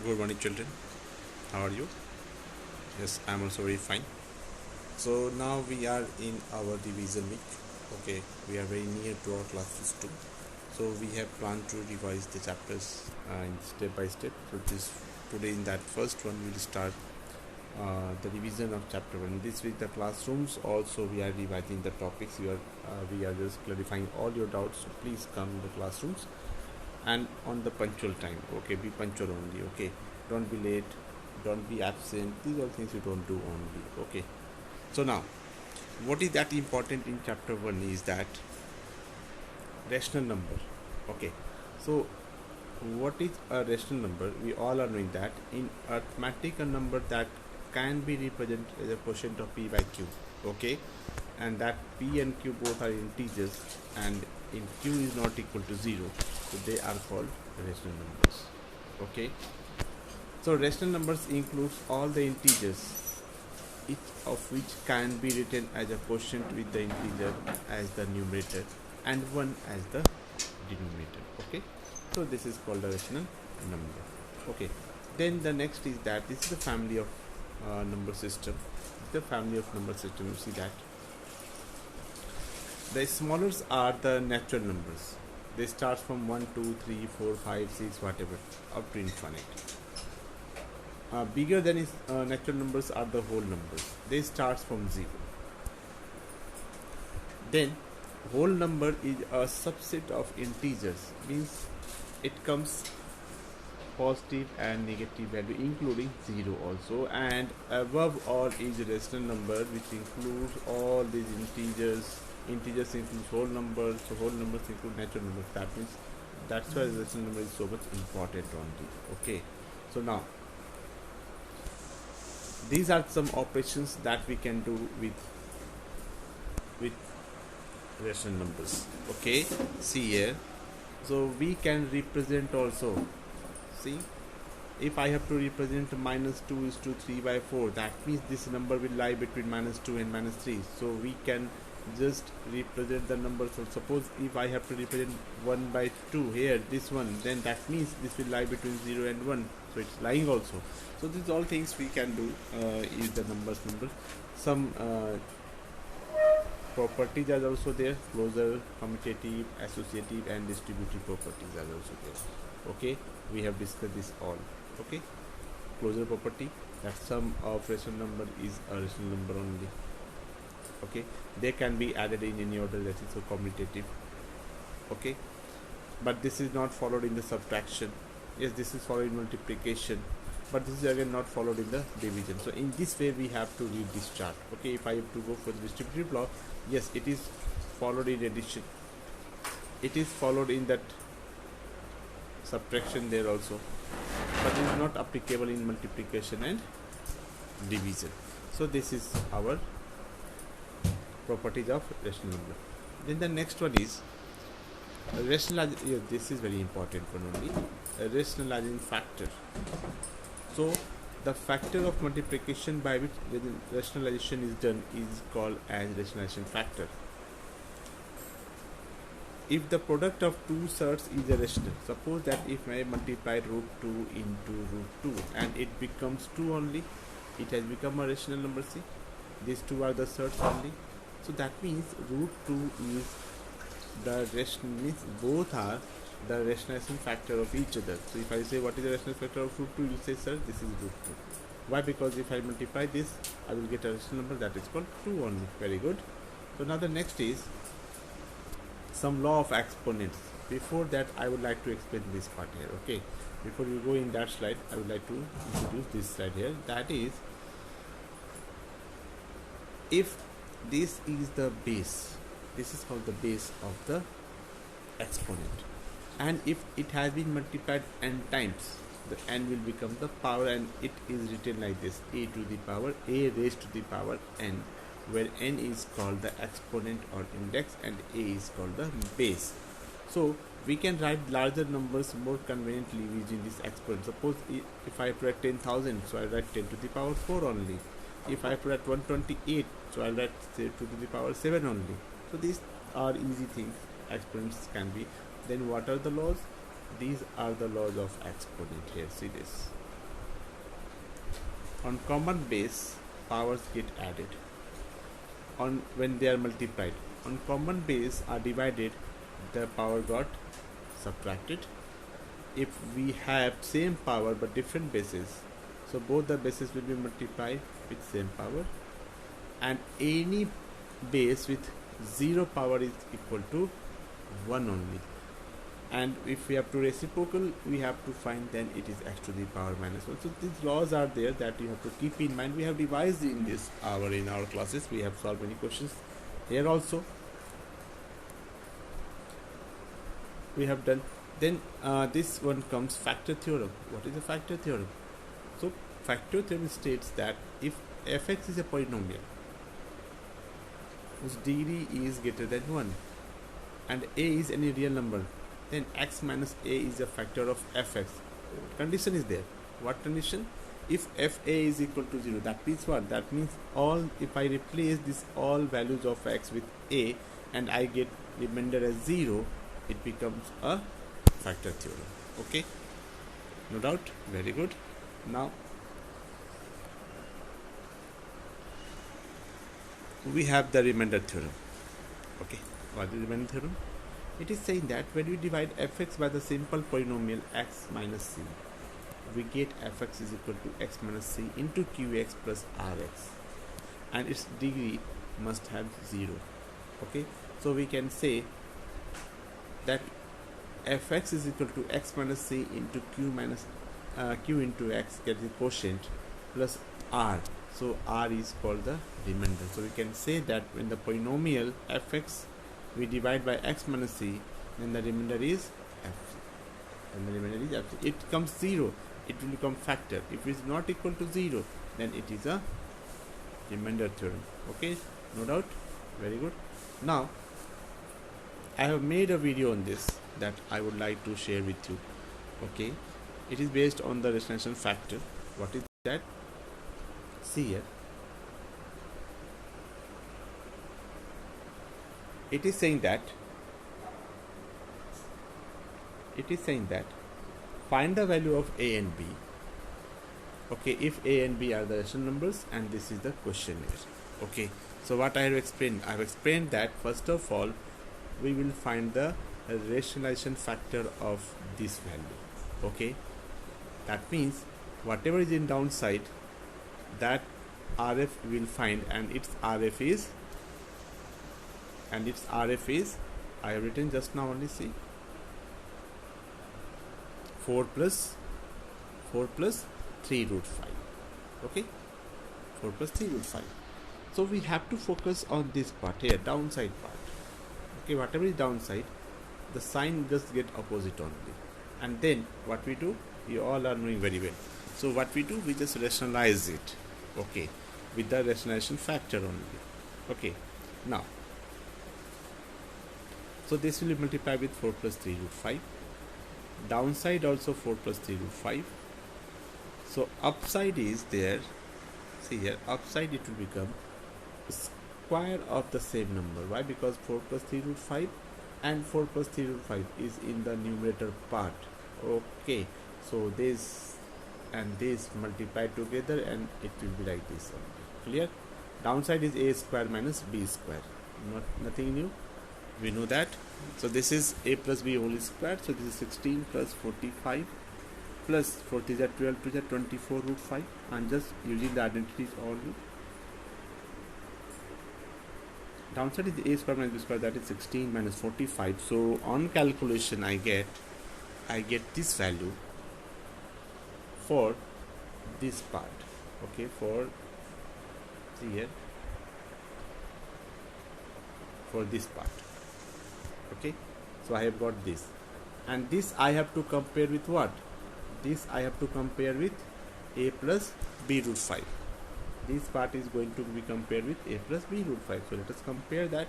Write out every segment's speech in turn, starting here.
Good morning, children. How are you? Yes, I'm also very fine. So now we are in our revision week. Okay, we are very near to our classes too. So we have planned to revise the chapters in step by step. So this today in that first one we'll start the revision of chapter one. This week the classrooms also we are revising the topics. We are just clarifying all your doubts. So please come in the classrooms and on the punctual time. Okay, be punctual only. Okay, don't be late, don't be absent. These are things you don't do only. Okay, so now what is that important in chapter 1 is that rational number. Okay, so what is a rational number? We all are knowing that in arithmetic a number that can be represented as a quotient of p by q. Okay, and that p and q both are integers, and in q is not equal to 0, so they are called rational numbers. Okay, so rational numbers includes all the integers, each of which can be written as a quotient with the integer as the numerator and 1 as the denominator. Okay, so this is called a rational number. Okay, then the next is that this is the family of number system. The family of number system, you see that the smallest are the natural numbers. They start from 1, 2, 3, 4, 5, 6, whatever, up to infinite. Bigger than natural numbers are the whole numbers. They start from 0. Then whole number is a subset of integers, means it comes positive and negative value including 0 also, and above all is rational number, which includes all these integers. Integers include whole numbers, so whole numbers include natural numbers. That means that's why rational number is so much important only. Okay, so now these are some operations that we can do with rational numbers. Okay, see here, so we can represent also. See, if I have to represent minus 2 is to 3 by 4, that means this number will lie between minus 2 and minus 3. So we can just represent the number. So suppose if I have to represent 1 by 2 here, this one, then that means this will lie between 0 and 1. So it's lying also. So these all things we can do is the numbers. Some properties are also there: closure, commutative, associative, and distributive properties are also there. Okay, we have discussed this all. Okay, closure property, that sum of rational number is a rational number only. Okay, they can be added in any order, that is so commutative. Okay, but this is not followed in the subtraction. Yes, this is followed in multiplication, but this is again not followed in the division. So in this way we have to read this chart. Okay, if I have to go for the distributive law, yes, it is followed in addition, it is followed in that subtraction there also, but it is not applicable in multiplication and division. So this is our properties of rational number. Then the next one is rationalizing. Yeah, this is very important one only. A rationalizing factor. So the factor of multiplication by which rationalization is done is called as rationalization factor. If the product of two surds is a rational, suppose that if I multiply root 2 into root 2 and it becomes 2 only, it has become a rational number. See, these two are the surds only. So that means root 2 is the rational, means both are the rationalization factor of each other. So if I say what is the rational factor of root 2, you say, sir, this is root 2. Why? Because if I multiply this, I will get a rational number that is called 2 only. Very good. So now the next is some law of exponents. Before that, I would like to explain this part here. Okay, before we go in that slide, I would like to introduce this slide here. That is, if this is the base, this is called the base of the exponent, and if it has been multiplied n times, the n will become the power, and it is written like this: a to the power a raised to the power n, where n is called the exponent or index and a is called the base. So we can write larger numbers more conveniently using this exponent. Suppose if I have to write 10,000, so I write 10 to the power 4 only. If I have to write 128, so I'll write 2 to the power 7 only. So these are easy things exponents can be. Then what are the laws? These are the laws of exponent here. See this. On common base, powers get added. On when they are multiplied, on common base are divided, the power got subtracted. If we have same power but different bases, so both the bases will be multiplied with same power, and any base with 0 power is equal to 1 only. And if we have to reciprocal, we have to find, then it is x to the power minus 1. So these laws are there that you have to keep in mind. We have devised in this hour in our classes. We have solved many questions here also. We have done. Then this one comes factor theorem. What is the factor theorem? So factor theorem states that if fx is a polynomial whose degree is greater than 1 and a is any real number, then x minus a is a factor of fx. Condition is there. What condition? If fa is equal to 0, that means what? That means if I replace this all values of x with a and I get remainder as 0, it becomes a factor theorem. Okay, no doubt. Very good. Now we have the remainder theorem. Okay, what is the remainder theorem? It is saying that when we divide fx by the simple polynomial x minus c, we get fx is equal to x minus c into qx plus rx, and its degree must have 0. Okay, so we can say that fx is equal to x minus c into q into x gets the quotient plus r. So r is called the remainder. So we can say that when the polynomial fx we divide by x minus c, then the remainder is f. And the remainder is f. It comes 0, it will become factor. If it is not equal to 0, then it is a remainder theorem. Okay, no doubt. Very good. Now I have made a video on this that I would like to share with you. Okay, it is based on the rationalization factor. What is that? See here. It is saying that find the value of a and b. Okay, if a and b are the rational numbers, and this is the questionnaire. Okay, so what I have explained that first of all we will find the rationalization factor of this value. Okay, that means whatever is in downside, that RF we will find, and its RF is I have written just now only. See, 4 plus 3 root 5. Okay, 4 plus 3 root 5. So we have to focus on this part here, downside part. Okay, whatever is downside, the sign just get opposite only. And then what we do, you all are knowing very well. So what we do, we just rationalize it. Okay, with the rationalization factor only. Okay, now so this will be multiplied with 4 plus 3 root 5. Downside also 4 plus 3 root 5. So upside is there. See here, upside it will become square of the same number. Why? Because 4 plus 3 root 5 and 4 plus 3 root 5 is in the numerator part. Okay, so this and this multiply together and it will be like this only. Clear? Downside is a square minus b square. Nothing new. We know that. So this is a plus b whole square. So this is 16 plus 45 plus 40 is 12 to the 24 root 5. I'm just using the identities only. Downside is a square minus b square, that is 16 minus 45. So on calculation I get this value for this part. Okay, for see here, for this part. Okay, so I have got this, and this I have to compare with what? This I have to compare with a plus b root 5. This part is going to be compared with a plus b root 5. So let us compare that.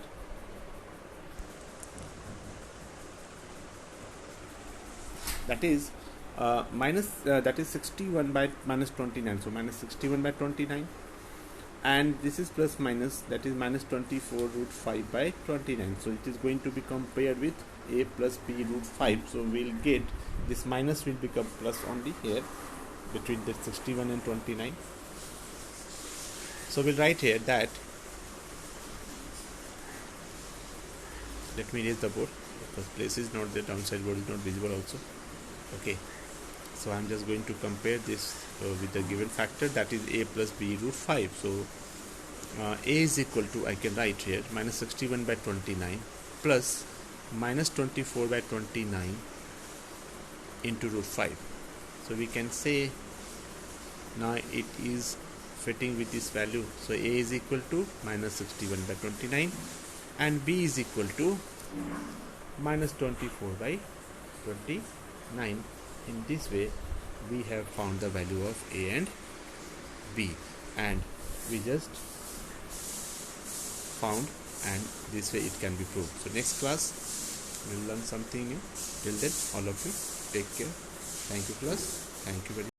That is that is 61 by minus 29. So minus 61 by 29, and this is plus minus, that is minus 24 root 5 by 29. So it is going to be compared with a plus b root 5. So we'll get this minus will become plus only here between the 61 and 29. So we'll write here that, let me erase the board because place is not there, downside board is not visible also. Okay, so I'm just going to compare this with the given factor, that is a plus b root 5. So a is equal to, I can write here, minus 61 by 29 plus minus 24 by 29 into root 5. So we can say now it is fitting with this value. So a is equal to minus 61 by 29 and b is equal to minus 24 by 29. In this way we have found the value of a and b, and we just found, and this way it can be proved. So next class we'll learn something new. Till then, all of you take care. Thank you class. Thank you very much.